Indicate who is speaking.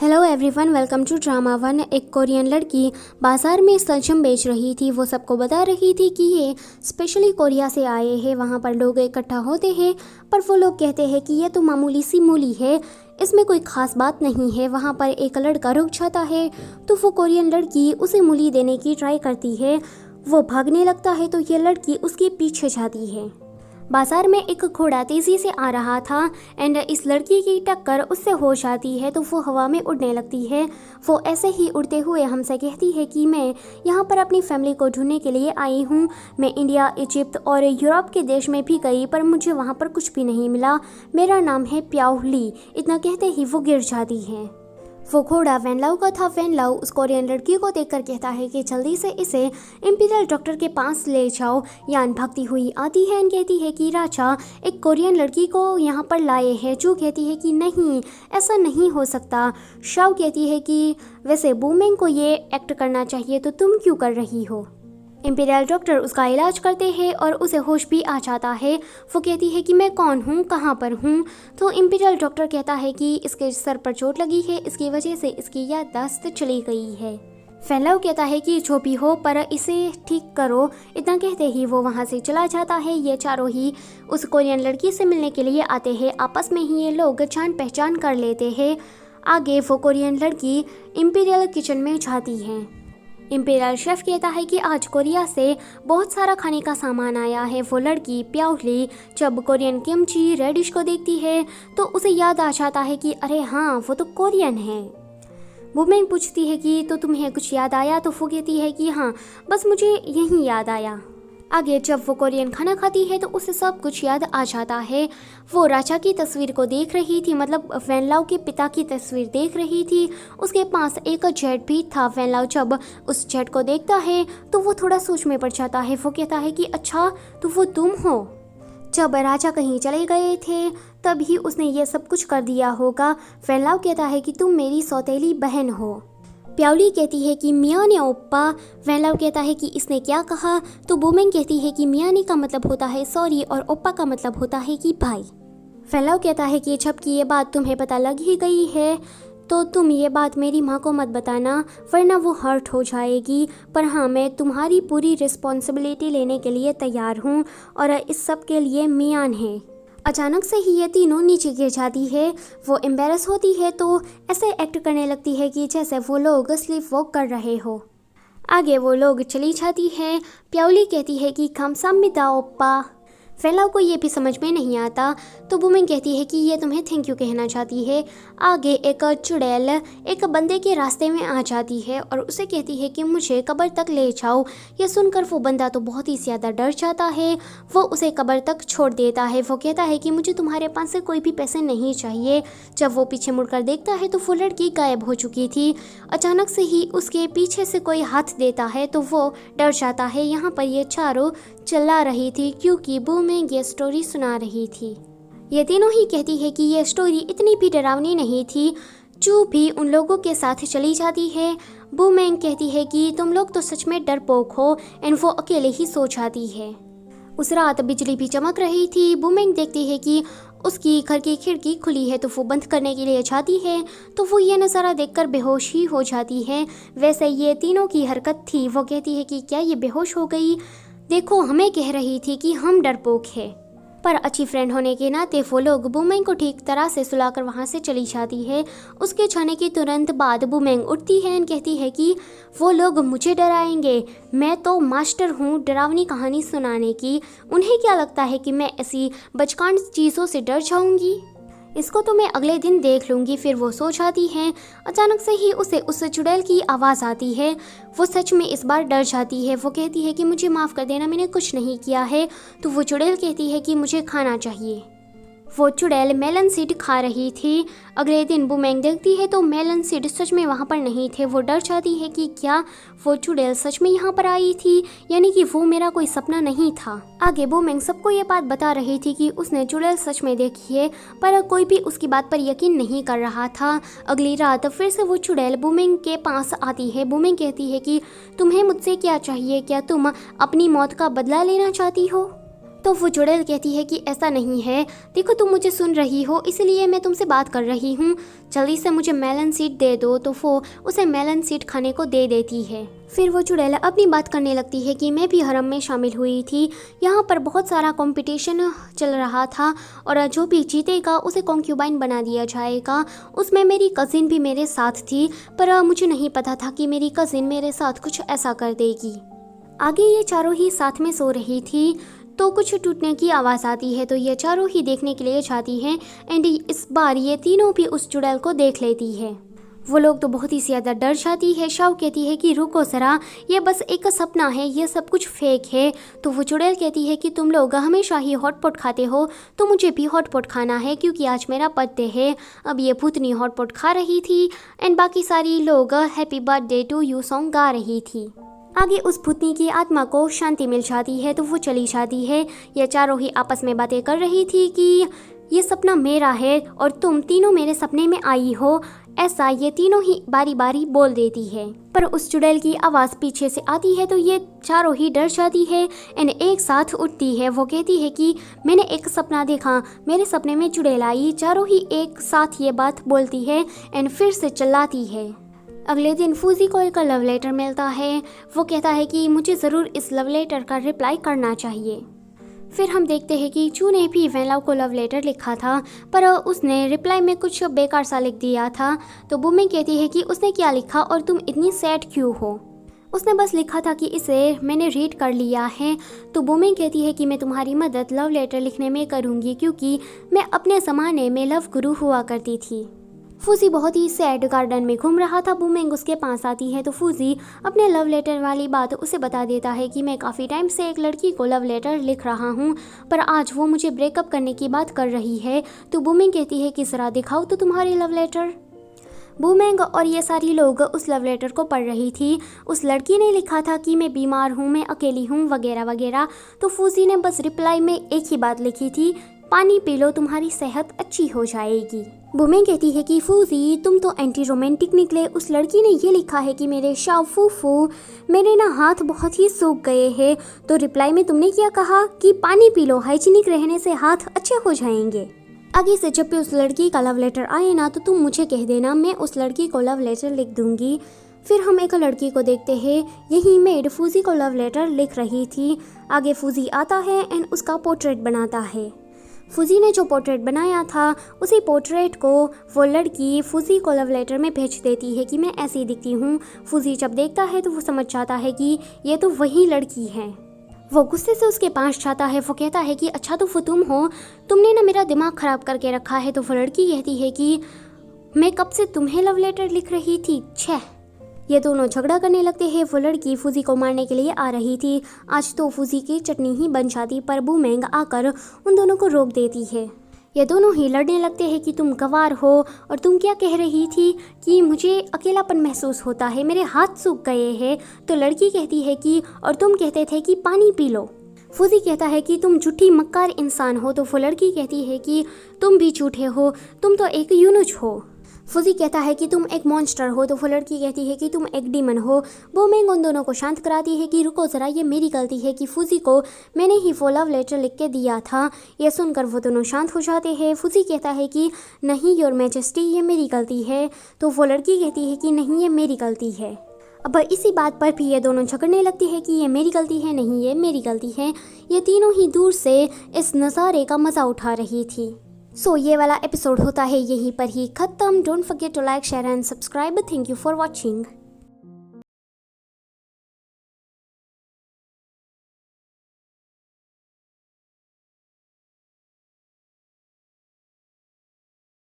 Speaker 1: Hello everyone, welcome to drama one. एक Korean लड़की बाज़ार में सलजम बेच रही थी। वो सबको बता रही थी कि ये स्पेशली कोरिया से आए हैं। वहाँ पर लोग इकट्ठा होते हैं, पर वो लोग कहते हैं कि ये तो मामूली सी मूली है, इसमें कोई ख़ास बात नहीं है। वहाँ पर एक लड़का रुक जाता है तो वो कोरियन लड़की उसे मूली देने की ट्राई करती है। वो भागने लगता है तो ये लड़की उसके पीछे जाती है। बाजार में एक घोड़ा तेज़ी से आ रहा था एंड इस लड़की की टक्कर उससे हो जाती है तो वो हवा में उड़ने लगती है। वो ऐसे ही उड़ते हुए हमसे कहती है कि मैं यहाँ पर अपनी फैमिली को ढूंढने के लिए आई हूँ। मैं इंडिया, इजिप्ट और यूरोप के देश में भी गई पर मुझे वहाँ पर कुछ भी नहीं मिला। मेरा नाम है प्याऊ ली। इतना कहते ही वो गिर जाती है। वो घोड़ा वैनलाओ का था। वैनलाओ उस कोरियन लड़की को देखकर कहता है कि जल्दी से इसे इंपीरियल डॉक्टर के पास ले जाओ। यान भागती हुई आती है और कहती है कि राजा एक कोरियन लड़की को यहाँ पर लाए हैं। जो कहती है कि नहीं, ऐसा नहीं हो सकता। शाओ कहती है कि वैसे बूमेंग को ये एक्ट करना चाहिए तो तुम क्यों कर रही हो। इंपीरियल डॉक्टर उसका इलाज करते हैं और उसे होश भी आ जाता है। वो कहती है कि मैं कौन हूँ, कहाँ पर हूँ। तो इंपीरियल डॉक्टर कहता है कि इसके सर पर चोट लगी है, इसकी वजह से इसकी याददाश्त चली गई है। फैलाओ कहता है कि जो भी हो पर इसे ठीक करो। इतना कहते ही वो वहाँ से चला जाता है। ये चारों ही उस कोरियन लड़की से मिलने के लिए आते हैं। आपस में ही ये लोग जान पहचान कर लेते हैं। आगे वो कोरियन लड़की इंपीरियल किचन में जाती है। इंपीरियल शेफ कहता है कि आज कोरिया से बहुत सारा खाने का सामान आया है। वो लड़की प्याऊ ली जब कोरियन किमची रेडिश को देखती है तो उसे याद आ जाता है कि अरे हाँ, वो तो कोरियन है। वुमेन पूछती है कि तो तुम्हें कुछ याद आया। तो वो कहती है कि हाँ, बस मुझे यही याद आया। आगे जब वो कोरियन खाना खाती है तो उसे सब कुछ याद आ जाता है। वो राजा की तस्वीर को देख रही थी, मतलब वैनलाओ के पिता की तस्वीर देख रही थी। उसके पास एक जेट भी था। वैनलाओ जब उस जेट को देखता है तो वो थोड़ा सोच में पड़ जाता है। वो कहता है कि अच्छा, तो वो तुम हो। जब राजा कहीं चले गए थे तभी उसने ये सब कुछ कर दिया होगा। वैनलाओ कहता है कि तुम मेरी सौतेली बहन हो। प्याउली कहती है कि मियाने ओप्पा। वैनलाओ कहता है कि इसने क्या कहा। तो बूमेंग कहती है कि मियाने का मतलब होता है सॉरी और ओप्पा का मतलब होता है कि भाई। वैनलाओ कहता है कि जब कि ये बात तुम्हें पता लग ही गई है तो तुम ये बात मेरी माँ को मत बताना वरना वो हर्ट हो जाएगी। पर हाँ, मैं तुम्हारी पूरी रिस्पॉन्सिबिलिटी लेने के लिए तैयार हूँ और इस सब के लिए मियान है। अचानक से ही ये तीनों नीचे गिर जाती है। वो एम्बेरस होती है तो ऐसे एक्ट करने लगती है कि जैसे वो लोग स्लीप वॉक कर रहे हो। आगे वो लोग चली जाती है। प्याउली कहती है कि खामसाम्मिदा ओप्पा। फैलाओ को ये भी समझ में नहीं आता तो वुमेन कहती है कि ये तुम्हें थैंक यू कहना चाहती है। आगे एक चुड़ैल एक बंदे के रास्ते में आ जाती है और उसे कहती है कि मुझे कब्र तक ले जाओ। यह सुनकर वो बंदा तो बहुत ही ज़्यादा डर जाता है। वो उसे कब्र तक छोड़ देता है। वो कहता है कि मुझे तुम्हारे पास से कोई भी पैसे नहीं चाहिए। जब वो पीछे मुड़कर देखता है तो वो लड़की गायब हो चुकी थी। अचानक से ही उसके पीछे से कोई हाथ देता है तो वो डर जाता है। यहाँ पर ये चारों चिल्ला रही थी क्योंकि बूमेंग ये स्टोरी सुना रही थी। ये तीनों ही कहती है कि ये स्टोरी इतनी भी डरावनी नहीं थी। चू भी उन लोगों के साथ चली जाती है। बूमेंग कहती है कि तुम लोग तो सच में डरपोक हो एंड वो अकेले ही सो जाती है। उस रात बिजली भी चमक रही थी। बूमेंग देखती है कि उसकी घर की खिड़की खुली है तो वो बंद करने के लिए जाती है तो वो ये नज़ारा देखकर बेहोश ही हो जाती है। वैसे ये तीनों की हरकत थी। वो कहती है कि क्या ये बेहोश हो गई? देखो, हमें कह रही थी कि हम डरपोक हैं। पर अच्छी फ्रेंड होने के नाते वो लोग बूमेंग को ठीक तरह से सुलाकर वहाँ से चली जाती है। उसके जाने के तुरंत बाद बूमेंग उठती है और कहती है कि वो लोग मुझे डराएंगे, मैं तो मास्टर हूँ डरावनी कहानी सुनाने की। उन्हें क्या लगता है कि मैं ऐसी बचकान चीज़ों से डर जाऊँगी? इसको तो मैं अगले दिन देख लूँगी। फिर वो सो जाती है। अचानक से ही उसे उस चुड़ैल की आवाज़ आती है। वो सच में इस बार डर जाती है। वो कहती है कि मुझे माफ़ कर देना, मैंने कुछ नहीं किया है। तो वो चुड़ैल कहती है कि मुझे खाना चाहिए। वो चुड़ैल मेलन सीड खा रही थी। अगले दिन बूमेंग देखती है तो मेलन सीड सच में वहाँ पर नहीं थे। वो डर जाती है कि क्या वो चुड़ैल सच में यहाँ पर आई थी, यानी कि वो मेरा कोई सपना नहीं था। आगे बूमेंग सबको ये बात बता रही थी कि उसने चुड़ैल सच में देखी है, पर कोई भी उसकी बात पर यकीन नहीं कर रहा था। अगली रात फिर से वो चुड़ैल बूमेंग के पास आती है। बूमेंग कहती है कि तुम्हें मुझसे क्या चाहिए, क्या तुम अपनी मौत का बदला लेना चाहती हो? तो वो चुड़ैल कहती है कि ऐसा नहीं है, देखो तुम मुझे सुन रही हो इसलिए मैं तुमसे बात कर रही हूँ, जल्दी से मुझे मेलन सीड दे दो। तो वो उसे मेलन सीड खाने को दे देती है। फिर वो चुड़ैल अपनी बात करने लगती है कि मैं भी हरम में शामिल हुई थी, यहाँ पर बहुत सारा कंपटीशन चल रहा था और जो भी जीतेगा उसे कॉन्क्यूबाइन बना दिया जाएगा। उसमें मेरी कज़िन भी मेरे साथ थी, पर मुझे नहीं पता था कि मेरी कज़िन मेरे साथ कुछ ऐसा कर देगी। आगे ये चारों ही साथ में सो रही थी तो कुछ टूटने की आवाज़ आती है, तो ये चारों ही देखने के लिए जाती हैं एंड इस बार ये तीनों भी उस चुड़ैल को देख लेती है। वो लोग तो बहुत ही ज़्यादा डर जाती है। शाओ कहती है कि रुको ज़रा, ये बस एक सपना है, ये सब कुछ फेक है। तो वो चुड़ैल कहती है कि तुम लोग हमेशा ही हॉटपॉट खाते हो, तो मुझे भी हॉटपॉट खाना है क्योंकि आज मेरा बर्थडे है। अब ये भूतनी हॉटपॉट खा रही थी एंड बाकी सारी लोग happy birthday to you song गा रही थी। आगे उस भूतनी की आत्मा को शांति मिल जाती है तो वो चली जाती है। ये चारों ही आपस में बातें कर रही थी कि ये सपना मेरा है और तुम तीनों मेरे सपने में आई हो, ऐसा ये तीनों ही बारी बारी बोल देती है। पर उस चुड़ैल की आवाज़ पीछे से आती है तो ये चारों ही डर जाती है एंड एक साथ उठती है। वो कहती है कि मैंने एक सपना देखा, मेरे सपने में चुड़ैल आई। चारों ही एक साथ ये बात बोलती है एंड फिर से चिल्लाती है। अगले दिन फूजी को एक लव लेटर मिलता है। वो कहता है कि मुझे ज़रूर इस लव लेटर का रिप्लाई करना चाहिए। फिर हम देखते हैं कि चू ने भी वेनलाओ को लव लेटर लिखा था, पर उसने रिप्लाई में कुछ बेकार सा लिख दिया था। तो बुमिंग कहती है कि उसने क्या लिखा और तुम इतनी सैड क्यों हो। उसने बस लिखा था कि इसे मैंने रीड कर लिया है। तो बुमिंग कहती है कि मैं तुम्हारी मदद लव लेटर लिखने में करूँगी क्योंकि मैं अपने ज़माने में लव गुरु हुआ करती थी। फूजी बहुत ही सैड गार्डन में घूम रहा था। बुमिंग उसके पास आती है तो फूजी अपने लव लेटर वाली बात उसे बता देता है कि मैं काफ़ी टाइम से एक लड़की को लव लेटर लिख रहा हूँ, पर आज वो मुझे ब्रेकअप करने की बात कर रही है। तो बुमिंग कहती है कि ज़रा दिखाओ तो तुम्हारी लव लेटर। बुमिंग और ये सारी लोग उस लव लेटर को पढ़ रही थी। उस लड़की ने लिखा था कि मैं बीमार हूँ, मैं अकेली हूँ, वगैरह वगैरह। तो फूजी ने बस रिप्लाई में एक ही बात लिखी थी, पानी पी लो, तुम्हारी सेहत अच्छी हो जाएगी। बुमिंग कहती है कि फूजी तुम तो एंटी रोमांटिक निकले। उस लड़की ने ये लिखा है कि मेरे शाओ फूफू, मेरे ना हाथ बहुत ही सूख गए हैं। तो रिप्लाई में तुमने क्या कहा कि पानी पी लो, हाइजीनिक रहने से हाथ अच्छे हो जाएंगे। आगे से जब भी उस लड़की का लव लेटर आए ना तो तुम मुझे कह देना, मैं उस लड़की को लव लेटर लिख दूंगी। फिर हम एक लड़की को देखते हैं, यही मेड फूजी को लव लेटर लिख रही थी। आगे फूजी आता है एंड उसका पोर्ट्रेट बनाता है। फूजी ने जो पोर्ट्रेट बनाया था उसी पोर्ट्रेट को वो लड़की फूजी को लव लेटर में भेज देती है कि मैं ऐसी दिखती हूँ। फूजी जब देखता है तो वो समझ जाता है कि ये तो वही लड़की है। वो गुस्से से उसके पास जाता है। वो कहता है कि अच्छा तो वो तुम हो, तुमने ना मेरा दिमाग ख़राब करके रखा है। तो वो लड़की कहती है कि मैं कब से तुम्हें लव लेटर लिख रही थी, छः। ये दोनों झगड़ा करने लगते हैं। वो लड़की फूजी को मारने के लिए आ रही थी। आज तो फूजी की चटनी ही बन जाती, पर बुमिंग आकर उन दोनों को रोक देती है। ये दोनों ही लड़ने लगते हैं कि तुम गवार हो और तुम क्या कह रही थी कि मुझे अकेलापन महसूस होता है, मेरे हाथ सूख गए हैं। तो लड़की कहती है कि और तुम कहते थे कि पानी पी लो। फूजी कहता है कि तुम झूठी मक्कार इंसान हो। तो वो लड़की कहती है कि तुम भी झूठे हो, तुम तो एक यूनुच हो। फूजी कहता है कि तुम एक मॉन्स्टर हो। तो वो लड़की कहती है कि तुम एक डीमन हो। बुमिंग उन दोनों को शांत कराती है कि रुको ज़रा, ये मेरी गलती है कि फूजी को मैंने ही वो लव लेटर लिख के दिया था। ये सुनकर वो दोनों शांत हो जाते हैं। फूजी कहता है कि नहीं योर मैजेस्टी, ये मेरी गलती है। तो वो लड़की कहती है कि नहीं ये मेरी गलती है। अब इसी बात पर भी ये दोनों झगड़ने लगती है कि ये मेरी गलती है, नहीं ये मेरी गलती है। ये तीनों ही दूर से इस नज़ारे का मज़ा उठा रही थी। सो ये वाला एपिसोड होता है यहीं पर ही ख़त्म। Don't forget to like, share and subscribe. Thank you for watching.